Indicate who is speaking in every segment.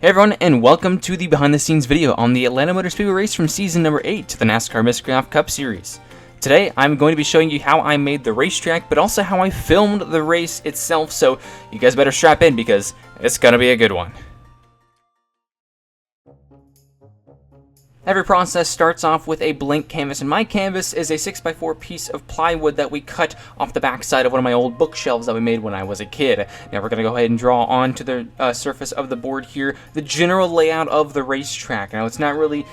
Speaker 1: Hey everyone, and welcome to the behind the scenes video on the Atlanta Motor Speedway race from season number 8 to the NASCAR Miscraft Cup Series. Today, I'm going to be showing you how I made the racetrack, but also how I filmed the race itself, so you guys better strap in because it's gonna be a good one. Every process starts off with a blank canvas, and my canvas is a 6x4 piece of plywood that we cut off the backside of one of my old bookshelves that we made when I was a kid. Now we're going to go ahead and draw onto the surface of the board here the general layout of the racetrack. Now it's not really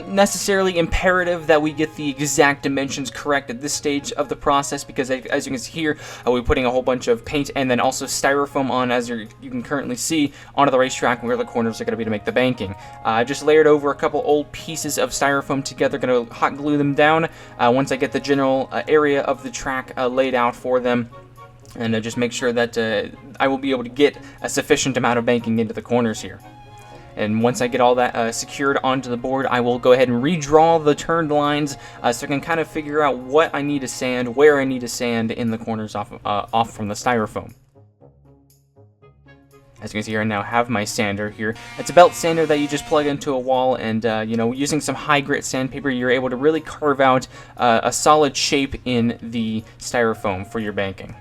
Speaker 1: necessarily imperative that we get the exact dimensions correct at this stage of the process, because as you can see here, we're putting a whole bunch of paint and then also styrofoam on, as you can currently see, onto the racetrack where the corners are going to be to make the banking. I just layered over a couple old pieces of styrofoam together, going to hot glue them down once I get the general area of the track laid out for them, and just make sure that I will be able to get a sufficient amount of banking into the corners here. And once I get all that secured onto the board, I will go ahead and redraw the turned lines so I can kind of figure out what I need to sand, where I need to sand in the corners off from the styrofoam. As you can see here, I now have my sander here. It's a belt sander that you just plug into a wall, and using some high grit sandpaper, you're able to really carve out a solid shape in the styrofoam for your banking.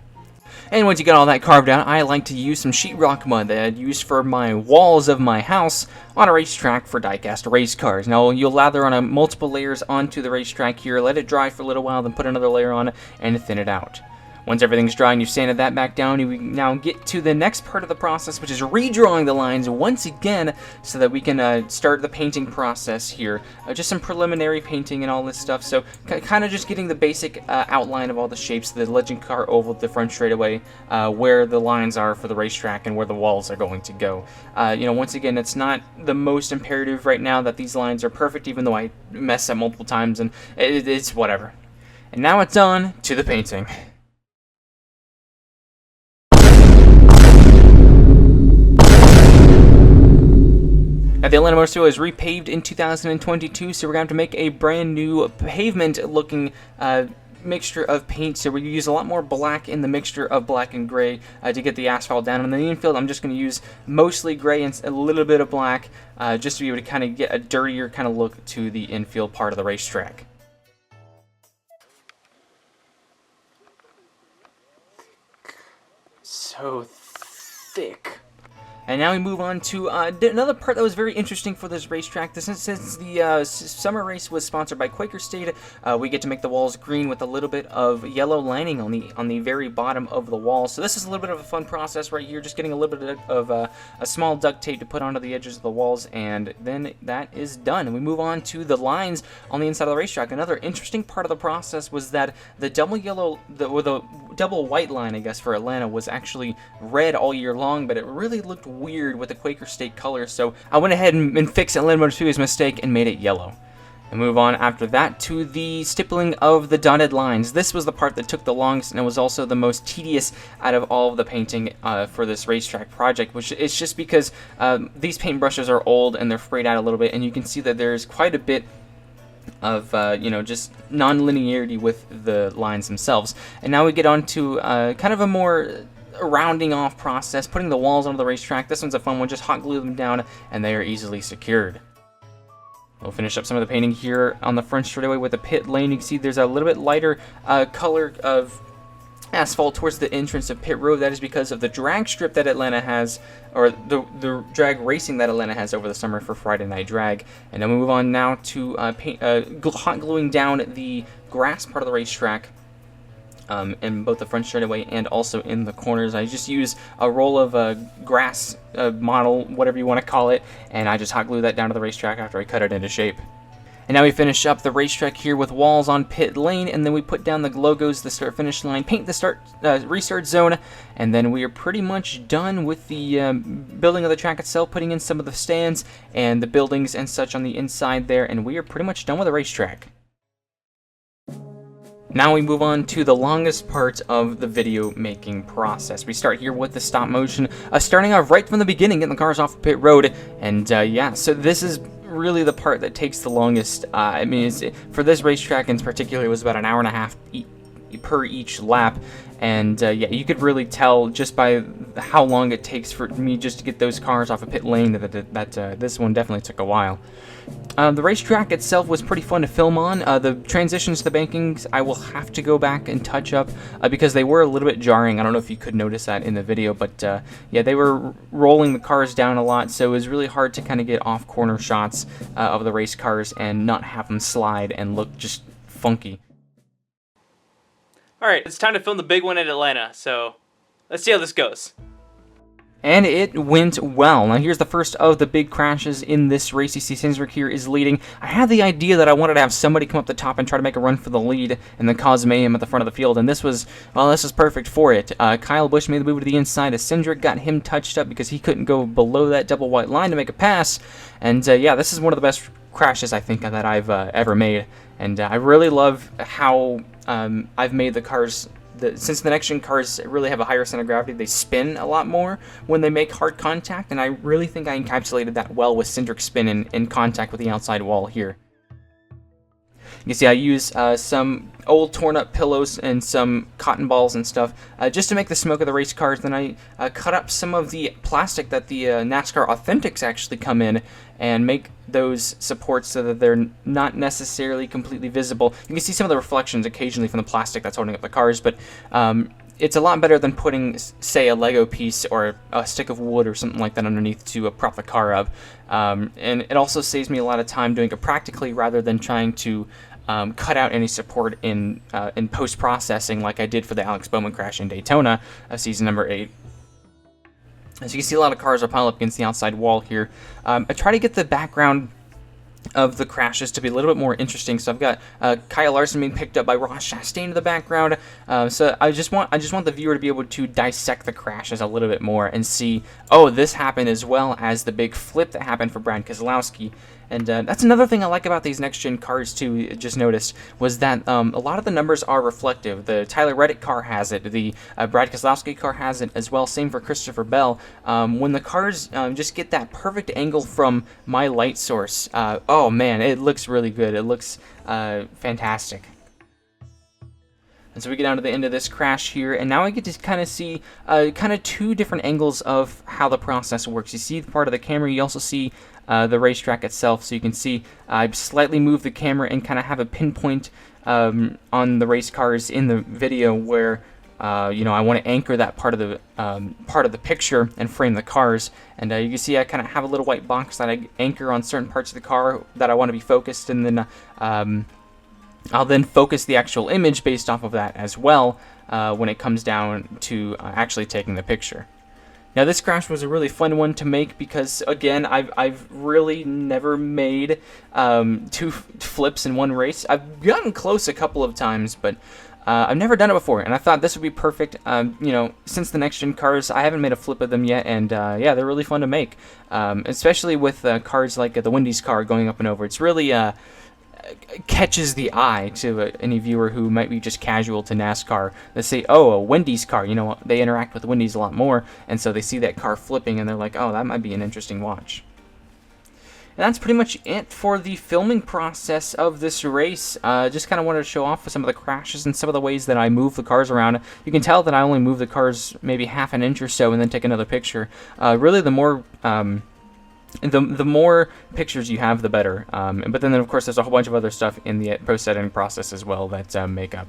Speaker 1: And once you get all that carved out, I like to use some sheetrock mud that I'd used for my walls of my house on a racetrack for die-cast race cars. Now, you'll lather on multiple layers onto the racetrack here, let it dry for a little while, then put another layer on and thin it out. Once everything's dry and you've sanded that back down, we now get to the next part of the process, which is redrawing the lines once again so that we can start the painting process here. Just some preliminary painting and all this stuff, so kind of just getting the basic outline of all the shapes, the legend car oval, the front straightaway, where the lines are for the racetrack and where the walls are going to go. Once again, it's not the most imperative right now that these lines are perfect, even though I mess up multiple times, and it's whatever. And now it's on to the painting. Now, the Atlanta Motor Speedway was repaved in 2022, so we're going to have to make a brand new pavement-looking mixture of paint. So we use a lot more black in the mixture of black and gray to get the asphalt down. On the infield, I'm just going to use mostly gray and a little bit of black just to be able to kind of get a dirtier kind of look to the infield part of the racetrack. So thick. And now we move on to another part that was very interesting for this racetrack. Since the summer race was sponsored by Quaker State, we get to make the walls green with a little bit of yellow lining on the very bottom of the wall. So this is a little bit of a fun process right here, just getting a little bit of a small duct tape to put onto the edges of the walls, and then that is done. And we move on to the lines on the inside of the racetrack. Another interesting part of the process was that the double double white line, I guess, for Atlanta was actually red all year long, but it really looked weird with the Quaker State colors, so I went ahead and fixed Atlanta Motor Speedway's mistake and made it yellow. And move on after that to the stippling of the dotted lines. This was the part that took the longest, and it was also the most tedious out of all of the painting for this racetrack project, which is just because these paintbrushes are old and they're frayed out a little bit, and you can see that there's quite a bit of just non-linearity with the lines themselves. And now we get on to kind of a more rounding off process, putting the walls onto the racetrack. This one's a fun one, just hot glue them down and they are easily secured. We'll finish up some of the painting here on the front straightaway with the pit lane. You can see there's a little bit lighter color of asphalt towards the entrance of pit road. That is because of the drag strip that Atlanta has, or the drag racing that Atlanta has over the summer for Friday Night Drag. And then we move on now to hot gluing down the grass part of the racetrack in both the front straightaway and also in the corners. I just use a roll of grass model, whatever you want to call it, and I just hot glue that down to the racetrack after I cut it into shape. And now we finish up the racetrack here with walls on pit lane, and then we put down the logos, the start-finish line, paint the restart zone, and then we are pretty much done with the building of the track itself, putting in some of the stands and the buildings and such on the inside there, and we are pretty much done with the racetrack. Now we move on to the longest part of the video making process. We start here with the stop motion, starting off right from the beginning, getting the cars off the pit road, and yeah, so this is really the part that takes the longest. I mean, for this racetrack in particular, it was about an hour and a half per each lap. And yeah, you could really tell just by how long it takes for me just to get those cars off a pit lane that this one definitely took a while. The racetrack itself was pretty fun to film on. The transitions to the bankings I will have to go back and touch up because they were a little bit jarring. I don't know if you could notice that in the video, but yeah, they were rolling the cars down a lot, so it was really hard to kind of get off corner shots of the race cars and not have them slide and look just funky.
Speaker 2: Alright, it's time to film the big one in Atlanta, so let's see how this goes.
Speaker 1: And it went well. Now here's the first of the big crashes in this race. You see Sinsberg here is leading. I had the idea that I wanted to have somebody come up the top and try to make a run for the lead and then cause mayhem at the front of the field, and this was, well, this was perfect for it. Kyle Busch made the move to the inside as Cindric got him touched up because he couldn't go below that double white line to make a pass, and yeah, this is one of the best crashes I think that I've ever made, and I really love how I've made the cars. Since the next-gen cars really have a higher center of gravity, they spin a lot more when they make hard contact, and I really think I encapsulated that well with Cindric's spin in contact with the outside wall here. You can see I use some old torn-up pillows and some cotton balls and stuff just to make the smoke of the race cars. Then I cut up some of the plastic that the NASCAR Authentics actually come in and make those supports so that they're not necessarily completely visible. You can see some of the reflections occasionally from the plastic that's holding up the cars, but it's a lot better than putting, say, a Lego piece or a stick of wood or something like that underneath to prop the car up. And it also saves me a lot of time doing it practically rather than trying to cut out any support in post-processing like I did for the Alex Bowman crash in Daytona, season number 8. As you can see, a lot of cars are piled up against the outside wall here. I try to get the background of the crashes to be a little bit more interesting. So I've got Kyle Larson being picked up by Ross Chastain in the background. So I just want the viewer to be able to dissect the crashes a little bit more and see, oh, this happened as well as the big flip that happened for Brad Keselowski. And that's another thing I like about these next-gen cars, too, just noticed, was that a lot of the numbers are reflective. The Tyler Reddick car has it, the Brad Keselowski car has it as well, same for Christopher Bell. When the cars just get that perfect angle from my light source, oh man, it looks really good. It looks fantastic. And so we get down to the end of this crash here, and now I get to kind of see kind of two different angles of how the process works. You see the part of the camera, you also see the racetrack itself, so you can see I slightly move the camera and kind of have a pinpoint on the race cars in the video where you know, I want to anchor that part of the picture and frame the cars. And you can see I kind of have a little white box that I anchor on certain parts of the car that I want to be focused, and then I'll then focus the actual image based off of that as well when it comes down to actually taking the picture. Now this crash was a really fun one to make because, again, I've really never made two flips in one race. I've gotten close a couple of times, but I've never done it before, and I thought this would be perfect. You know, since the next-gen cars, I haven't made a flip of them yet, and yeah, they're really fun to make, especially with cars like the Wendy's car going up and over. It's really catches the eye to any viewer who might be just casual to NASCAR. They say, oh, a Wendy's car, you know, they interact with Wendy's a lot more, and so they see that car flipping and they're like, oh, that might be an interesting watch. And that's pretty much it for the filming process of this race. Just kind of wanted to show off some of the crashes and some of the ways that I move the cars around. You can tell that I only move the cars maybe half an inch or so and then take another picture. Really, the more the more pictures you have, the better. But then, of course, there's a whole bunch of other stuff in the post-editing process as well that make up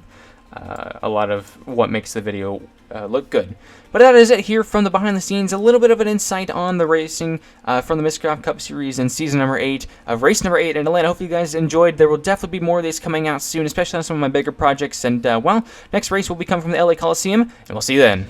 Speaker 1: a lot of what makes the video look good. But that is it here from the behind the scenes. A little bit of an insight on the racing from the Miscraft Cup Series in season number 8 of race number 8 in Atlanta. Hopefully you guys enjoyed. There will definitely be more of these coming out soon, especially on some of my bigger projects. And, well, next race will be coming from the LA Coliseum, and we'll see you then.